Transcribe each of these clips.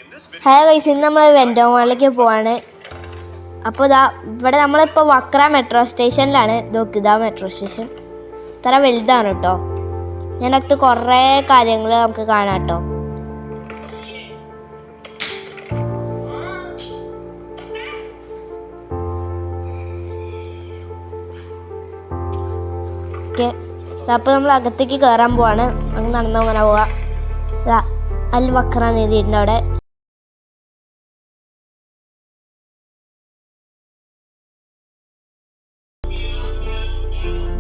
Hello guys, ഇന്ന് നമ്മൾ വെൻഡോമാളിലേക്ക് പോവാണ്. അപ്പോൾ ഇവിടെ നമ്മളിപ്പോൾ വക്ര മെട്രോ സ്റ്റേഷനിലാണ്. ഇതാ മെട്രോ സ്റ്റേഷൻ ഇത്ര വലുതാണ് കേട്ടോ. ഞാനകത്ത് കുറേ കാര്യങ്ങൾ നമുക്ക് കാണാം കേട്ടോ. ഓക്കെ, അപ്പോൾ നമ്മൾ അകത്തേക്ക് കയറാൻ പോവാണ്. അങ്ങ് നടന്നങ്ങനെ പോവാ. അൽ വക്ര എഴുതിയിട്ടുണ്ട് അവിടെ.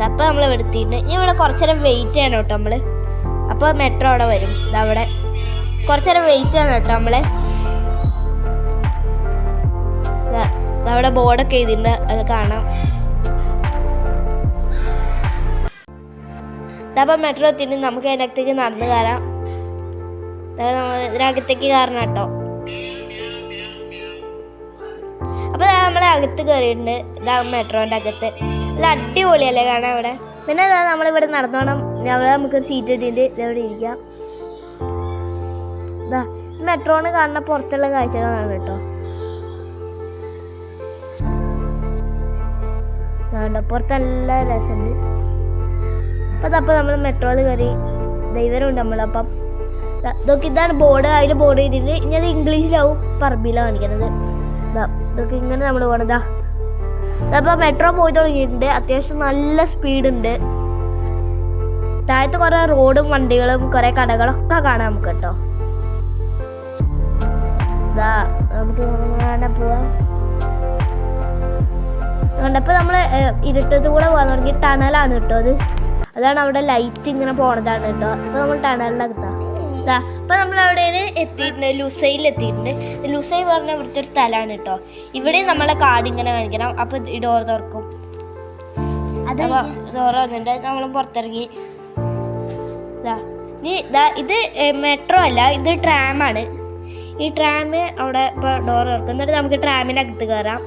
അപ്പോൾ നമ്മൾ എടുത്തിട്ടുണ്ട്. ഇനി ഇവിടെ കുറച്ച് നേരം വെയിറ്റ് ചെയ്യണം കേട്ടോ നമ്മൾ. അപ്പോൾ മെട്രോ അവിടെ വരും. ഇതവിടെ കുറച്ച് നേരം വെയിറ്റ് ചെയ്യണം കേട്ടോ നമ്മൾ. അവിടെ ബോർഡൊക്കെ എഴുതിയിട്ടുണ്ട്, അത് കാണാം. അപ്പോൾ മെട്രോ എത്തിയിട്ട് നമുക്ക് അതിനകത്തേക്ക് നടന്ന് കയറാം. നമ്മൾ ഇതിനകത്തേക്ക് കയറണം കേട്ടോ. അപ്പോൾ നമ്മൾ അകത്ത് കയറിയിട്ടുണ്ട്. ഇതാ മെട്രോൻ്റെ അകത്ത്. നല്ല അടിപൊളിയല്ലേ കാണാൻ ഇവിടെ. പിന്നെ നമ്മളിവിടെ നടന്നോണം. അവിടെ നമുക്കൊരു സീറ്റ് ഇട്ടിട്ട് ഇതെവിടെ ഇരിക്കാം. ഇതാ മെട്രോന്ന് കാണുന്ന പുറത്തുള്ള കാഴ്ചകളാണ് കേട്ടോ. പുറത്ത് നല്ല രസമുണ്ട്. അപ്പോൾ നമ്മൾ മെട്രോയിൽ കയറി. ദൈവരുണ്ട് നമ്മളപ്പം. ഇതൊക്കെ ഇതാണ് ബോർഡ്. അതിൽ ബോർഡ് ചെയ്തിട്ടുണ്ട്. ഇനി അത് ഇംഗ്ലീഷിലാവും, അറബിയിലാണ് കാണിക്കുന്നത്. ഇതൊക്കെ ഇങ്ങനെ നമ്മൾ പോകണതാ. അപ്പോൾ മെട്രോ പോയി തുടങ്ങിയിട്ടുണ്ട്. അത്യാവശ്യം നല്ല സ്പീഡുണ്ട്. താഴത്ത് കുറേ റോഡും വണ്ടികളും കുറേ കടകളൊക്കെ കാണാം നമുക്ക് കേട്ടോ. നമുക്ക് പോവാം. കണ്ടപ്പോൾ നമ്മൾ ഇരുട്ടത്ത് കൂടെ പോകാൻ തുടങ്ങി. ടണലാണ് കേട്ടോ അത്. അതാണ് അവിടെ ലൈറ്റ് ഇങ്ങനെ പോണതാണ് കേട്ടോ. അപ്പോൾ നമ്മൾ ടണലിനകത്താ. അപ്പോൾ നമ്മളവിടെ എത്തിയിട്ടുണ്ട്. ലുസൈൽ എത്തിയിട്ടുണ്ട്. ലുസൈൽ പറഞ്ഞ ഇവിടുത്തെ ഒരു സ്ഥലമാണ് കേട്ടോ. ഇവിടെ നമ്മളെ കാർഡ് ഇങ്ങനെ കാണിക്കണം. അപ്പോൾ ഈ ഡോർ തുറക്കും. ഡോർ വന്നിട്ട് നമ്മൾ പുറത്തിറങ്ങി. ഇത് മെട്രോ അല്ല, ഇത് ട്രാമാണ്. ഈ ട്രാം അവിടെ ഇപ്പോൾ ഡോർ തുറക്കും. എന്നിട്ട് നമുക്ക് ട്രാമിനകത്ത് കയറാം.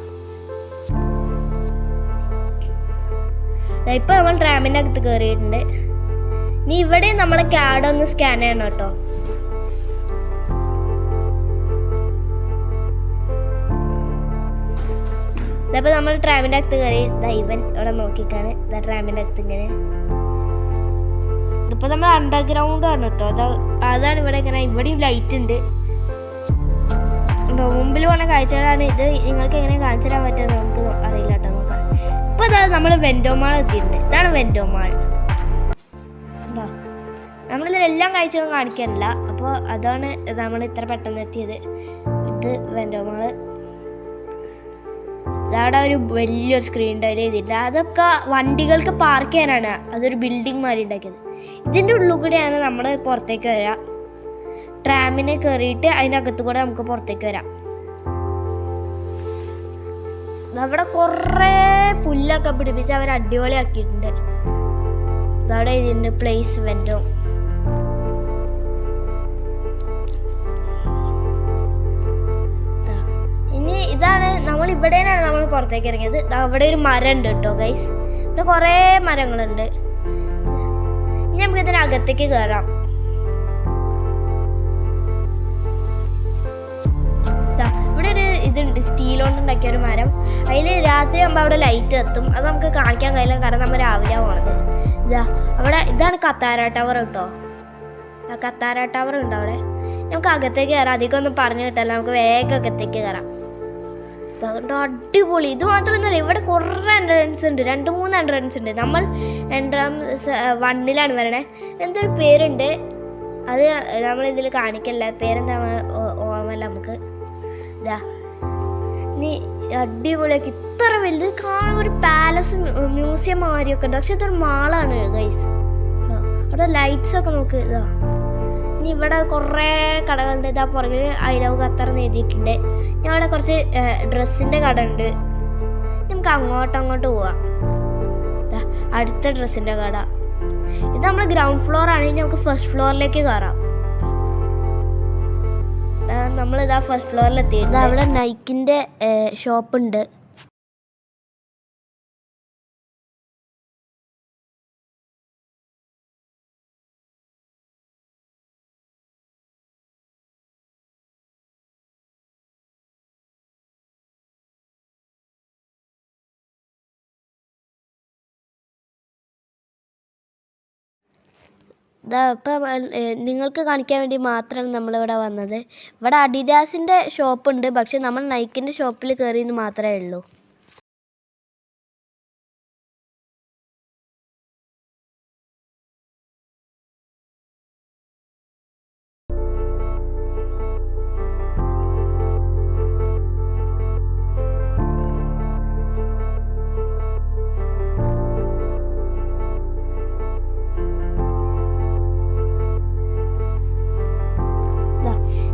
ഇപ്പം നമ്മൾ ട്രാമിൻ്റെ അകത്ത് കയറിയിട്ടുണ്ട്. ഇനി ഇവിടെ നമ്മളെ കാർഡ് ഒന്ന് സ്കാൻ ചെയ്യണം കേട്ടോ. ഇതപ്പോൾ നമ്മൾ ട്രാമിൻ്റെ അകത്ത് കയറി. ഇവൻ ഇവിടെ നോക്കിക്കാണ്. ട്രാമിൻ്റെ അകത്ത് ഇങ്ങനെ. ഇതിപ്പോൾ നമ്മൾ അണ്ടർഗ്രൗണ്ട് ആണ് കേട്ടോ. അതാണ് ഇവിടെ ഇങ്ങനെ. ഇവിടെയും ലൈറ്റ് ഉണ്ട്. മുമ്പിൽ പോണ കാഴ്ചകളാണ് ഇത്. നിങ്ങൾക്ക് എങ്ങനെ കാണിച്ചു തരാൻ പറ്റുമെന്ന് നമുക്ക് അറിയില്ല കേട്ടോ. നോക്കാം. ഇപ്പോൾ നമ്മൾ വെൻഡോമാൾ എത്തിയിട്ടുണ്ട്. ഇതാണ് വെൻഡോമാൾ. നമ്മളിതിലെല്ലാം കാഴ്ചകളും കാണിക്കാനില്ല. അപ്പോൾ അതാണ് നമ്മൾ ഇത്ര പെട്ടെന്ന് എത്തിയത്. ഇത് വെൻഡോമാൾ. അവിടെ ഒരു വലിയൊരു സ്ക്രീൻ ടൈൽ ചെയ്തിട്ടുണ്ട്. അതൊക്കെ വണ്ടികൾക്ക് പാർക്ക് ചെയ്യാനാണ്. അതൊരു ബിൽഡിംഗ് മാതിരി ഉണ്ടാക്കിയത്. ഇതിൻ്റെ ഉള്ളിൽ കൂടെയാണ് നമ്മൾ പുറത്തേക്ക് വരിക. ട്രാമിന് കയറിയിട്ട് അതിൻ്റെ അകത്ത് കൂടെ നമുക്ക് പുറത്തേക്ക് വരാം. അവിടെ കുറേ പുല്ലൊക്കെ പിടിപ്പിച്ച് അവർ അടിപൊളിയാക്കിയിട്ടുണ്ട്. അവിടെ ഇതിൻ്റെ പ്ലേസ് വെൻഡോ. ഇനി ഇതാണ് നമ്മൾ ഇവിടെയാണ് നമ്മൾ പുറത്തേക്ക് ഇറങ്ങിയത്. അവിടെ ഒരു മരം ഉണ്ട് കേട്ടോ ഗൈസ്. ഇവിടെ കുറേ മരങ്ങളുണ്ട്. ഇനി നമുക്ക് ഇതിനകത്തേക്ക് കയറാം. ഇവിടെ ഒരു ഇതുണ്ട്, സ്റ്റീൽ കൊണ്ട് ഉണ്ടാക്കിയ ഒരു മരം. അതിൽ രാത്രി ആകുമ്പോൾ അവിടെ ലൈറ്റ് എത്തും. അത് നമുക്ക് കാണിക്കാൻ കഴിയില്ല, കാരണം നമ്മൾ രാവിലെ പോണത്. ഇതാണ് കത്താര ടവർ കേട്ടോ. കത്താര ടവർ ഉണ്ട് അവിടെ. നമുക്ക് അകത്തേക്ക് കയറാം. അധികം ഒന്നും പറഞ്ഞു കിട്ടല്ല. നമുക്ക് വേഗം അകത്തേക്ക് കയറാം. അതുകൊണ്ട് അടിപൊളി. ഇത് മാത്രമൊന്നുമല്ല, ഇവിടെ കുറേ എൻട്രൻസ് ഉണ്ട്. 2-3 എൻട്രൻസ് ഉണ്ട്. നമ്മൾ എൻട്രൻസ് 1-ലാണ് വരണേ. എന്തൊരു പേരുണ്ട്, അത് നമ്മളിതിൽ കാണിക്കല്ല. പേരെന്താ ഓർമ്മല്ല നമുക്ക്. ഇനി അടിപൊളിയാക്കി. ഇത്ര വലുത് കാണാൻ ഒരു പാലസ് മ്യൂസിയം മാതിരിയൊക്കെ ഉണ്ട്. പക്ഷെ ഇതൊരു മാളാണ് ഗൈസ്. അവിടെ ലൈറ്റ്സ് ഒക്കെ നോക്ക്. ഇനി ഇവിടെ കുറേ കടകളുണ്ട്. പുറകിൽ ഐ ലവ് ഖത്തർ എന്ന് എഴുതിയിട്ടുണ്ട്. ഞാൻ അവിടെ കുറച്ച് ഡ്രസ്സിൻ്റെ കട ഉണ്ട്. നമുക്ക് അങ്ങോട്ട് പോവാം. അടുത്ത ഡ്രസ്സിൻ്റെ കട. ഇത് നമ്മൾ ഗ്രൗണ്ട് ഫ്ലോർ ആണ്. ഇനി നമുക്ക് ഫസ്റ്റ് ഫ്ലോറിലേക്ക് കയറാം. നമ്മളിതാ ഫസ്റ്റ് ഫ്ലോറിലെത്തി. അവിടെ നൈക്കിൻ്റെ ഷോപ്പുണ്ട്. ഇതാ ഇപ്പം നിങ്ങൾക്ക് കാണിക്കാൻ വേണ്ടി മാത്രമാണ് നമ്മളിവിടെ വന്നത്. ഇവിടെ അഡിഡാസിൻ്റെ ഷോപ്പുണ്ട്, പക്ഷെ നമ്മൾ നൈക്കിൻ്റെ ഷോപ്പിൽ കയറിയെന്ന് മാത്രമേ ഉള്ളൂ.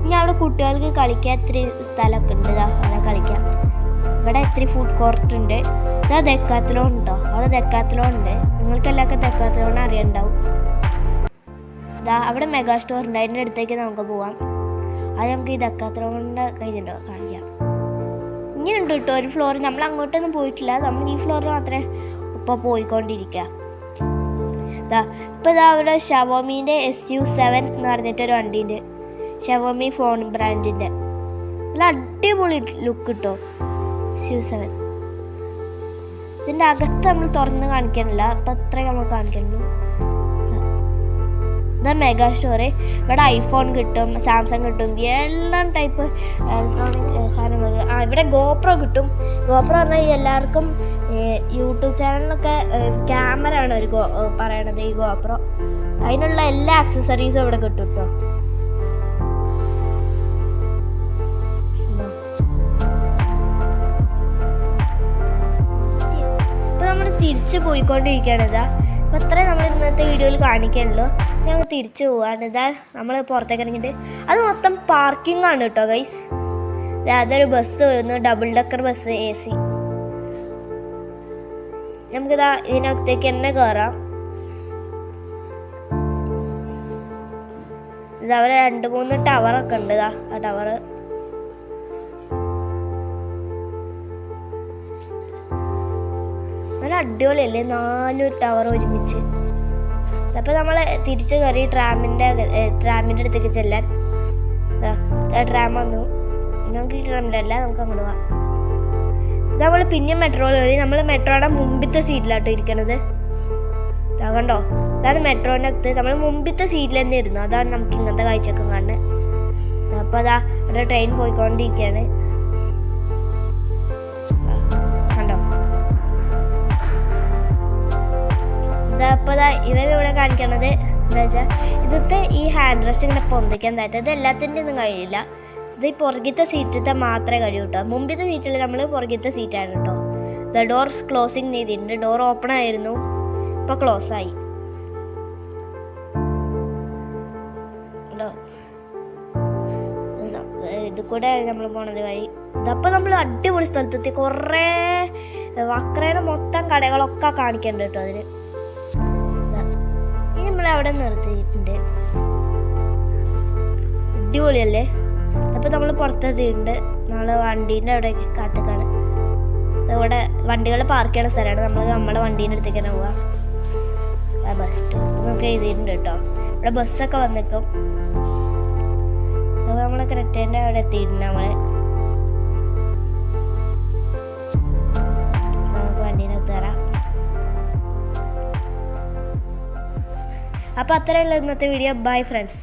ഇനി അവിടെ കുട്ടികൾക്ക് കളിക്കാൻ ഇത്തിരി സ്ഥലമൊക്കെ ഉണ്ട്. അവിടെ കളിക്കാം. ഇവിടെ ഇത്തിരി ഫുഡ് കോർട്ട് ഉണ്ട്. ഇതാ ദെക്കാത്തലോൺ ഉണ്ടോ, അവിടെ ദെക്കാത്തലോൺ ഉണ്ട്. നിങ്ങൾക്ക് എല്ലാവർക്കും ദെക്കാത്തലോൺ അറിയണ്ടാവും. ഇതാ അവിടെ മെഗാ സ്റ്റോർ ഉണ്ട്, അതിൻ്റെ അടുത്തേക്ക് നമുക്ക് പോവാം. അത് നമുക്ക് ഈ ദെക്കാത്തലോണിൻ്റെ കഴിഞ്ഞിട്ടോ കാണിക്കാം. ഇനി ഉണ്ട് കേട്ടോ ഒരു ഫ്ലോർ. നമ്മൾ അങ്ങോട്ടൊന്നും പോയിട്ടില്ല, നമ്മൾ ഈ ഫ്ലോറിൽ മാത്രമേ ഇപ്പോൾ പോയിക്കൊണ്ടിരിക്കുക. ഇതാ ഇപ്പോൾ ഇതാ അവിടെ ഷവോമീൻ്റെ SU7 എന്ന് പറഞ്ഞിട്ടൊരു വണ്ടിയുണ്ട്. ഷവോമി ഫോൺ ബ്രാൻഡിൻ്റെ നല്ല അടിപൊളി ലുക്ക് കിട്ടോ SU7. ഇതിൻ്റെ അകത്ത് നമ്മൾ തുറന്ന് കാണിക്കാനില്ല, അപ്പം അത്രയും നമ്മൾ കാണിക്കുന്നുള്ളൂ. ഇതാ മെഗാ സ്റ്റോറ്. ഇവിടെ ഐഫോൺ കിട്ടും, സാംസങ് കിട്ടും, എല്ലാ ടൈപ്പ് ഇലക്ട്രോണിക് സാധനങ്ങൾ. ഇവിടെ ഗോപ്രോ കിട്ടും. ഗോപ്രോ പറഞ്ഞാൽ എല്ലാവർക്കും യൂട്യൂബ് ചാനലിലൊക്കെ ക്യാമറ ആണ് ഒരു പറയണത് ഈ ഗോപ്രോ. അതിനുള്ള എല്ലാ ആക്സസറീസും ഇവിടെ കിട്ടും കേട്ടോ. തിരിച്ച് പോയിക്കൊണ്ടിരിക്കുകയാണ്. ഇതാ അപ്പം അത്രയും നമ്മൾ ഇന്നത്തെ വീഡിയോയിൽ കാണിക്കാനുള്ളൂ. ഞങ്ങൾ തിരിച്ചു പോവാണ്. ഇതാ നമ്മൾ പുറത്തേക്ക് ഇറങ്ങിയിട്ട് അത് മൊത്തം പാർക്കിംഗ് ആണ് കേട്ടോ ഗൈസ്. അതൊരു ബസ് വരുന്നു, ഡബിൾ ഡക്കർ ബസ് AC. നമുക്കിതാ ഇതിനകത്തേക്ക് തന്നെ കയറാം. ഇത് അവിടെ 2-3 ടവറൊക്കെ ഉണ്ട്. ഇതാ ആ ടവറ് നല്ല അടിപൊളിയല്ലേ, 4 ടവർ ഒരുമിച്ച്. അപ്പോൾ നമ്മൾ തിരിച്ച് കയറി ട്രാമിൻ്റെ അടുത്തേക്ക് ചെല്ലാൻ. ട്രാം വന്നു. നമുക്ക് ഈ ട്രാമിലല്ല, നമുക്ക് അങ്ങോട്ട് പോവാം. നമ്മൾ പിന്നെ മെട്രോയിൽ കയറി. നമ്മൾ മെട്രോയുടെ മുമ്പിലത്തെ സീറ്റിലാട്ടോ ഇരിക്കണത്. കണ്ടോ, അതാണ് മെട്രോൻ്റെ അകത്ത്. നമ്മൾ മുമ്പിലത്തെ സീറ്റിൽ തന്നെ ഇരുന്നു. അതാണ് നമുക്ക് ഇങ്ങനത്തെ കാഴ്ചയൊക്കെ കാണുന്നത്. അപ്പോൾ അതാ അവിടെ ട്രെയിൻ പോയിക്കൊണ്ടിരിക്കുകയാണ്. അപ്പോൾ ഇവരിവിടെ കാണിക്കണത് എന്താ വെച്ചാൽ ഇതൊക്കെ ഈ ഹാൻഡ് റെസ്റ്റ് ഇങ്ങനെ പൊന്തിക്കാൻ താഴ്ത്ത. ഇത് എല്ലാത്തിൻ്റെ ഒന്നും കഴിയില്ല. ഇത് ഈ പുറകിലത്തെ സീറ്റത്തെ മാത്രമേ കഴിയൂ കേട്ടോ. മുമ്പിലത്തെ സീറ്റിൽ നമ്മൾ പുറകിലത്തെ സീറ്റാണ് കേട്ടോ. ദ ഡോർസ് ക്ലോസിങ് ചെയ്തിട്ടുണ്ട്. ഡോർ ഓപ്പൺ ആയിരുന്നു, ഇപ്പോൾ ക്ലോസ് ആയി. ഇത് കൂടെ നമ്മൾ പോണത് വഴി. ഇതപ്പോൾ നമ്മൾ അടിപൊളി സ്ഥലത്തെത്തി. കുറേ വക്രേനെ മൊത്തം കടകളൊക്കെ കാണിക്കണ്ട കേട്ടോ അതിന്. നമ്മളവിടെ നിർത്തിയിട്ടുണ്ട്. അടിപൊളിയല്ലേ. അപ്പോൾ നമ്മൾ പുറത്തെത്തിയിട്ടുണ്ട്. നമ്മൾ വണ്ടീൻ്റെ അവിടെ കാത്തുക്കാണ്. ഇവിടെ വണ്ടികൾ പാർക്ക് ചെയ്യണ സ്ഥലമാണ്. നമ്മൾ നമ്മുടെ വണ്ടീൻ്റെ അടുത്തേക്ക് തന്നെ പോവാം. ബസ് സ്റ്റോപ്പ് നമുക്ക് എഴുതിയിട്ടുണ്ട് കേട്ടോ. ഇവിടെ ബസ്സൊക്കെ വന്നിക്കും. അപ്പോൾ നമ്മൾ കറക്റ്റേൻ്റെ അവിടെ എത്തിയിട്ടുണ്ട്. നമുക്ക് വണ്ടീനകത്ത് കയറാം. അപ്പോൾ അത്രയുള്ള ഇന്നത്തെ വീഡിയോ. Bye friends.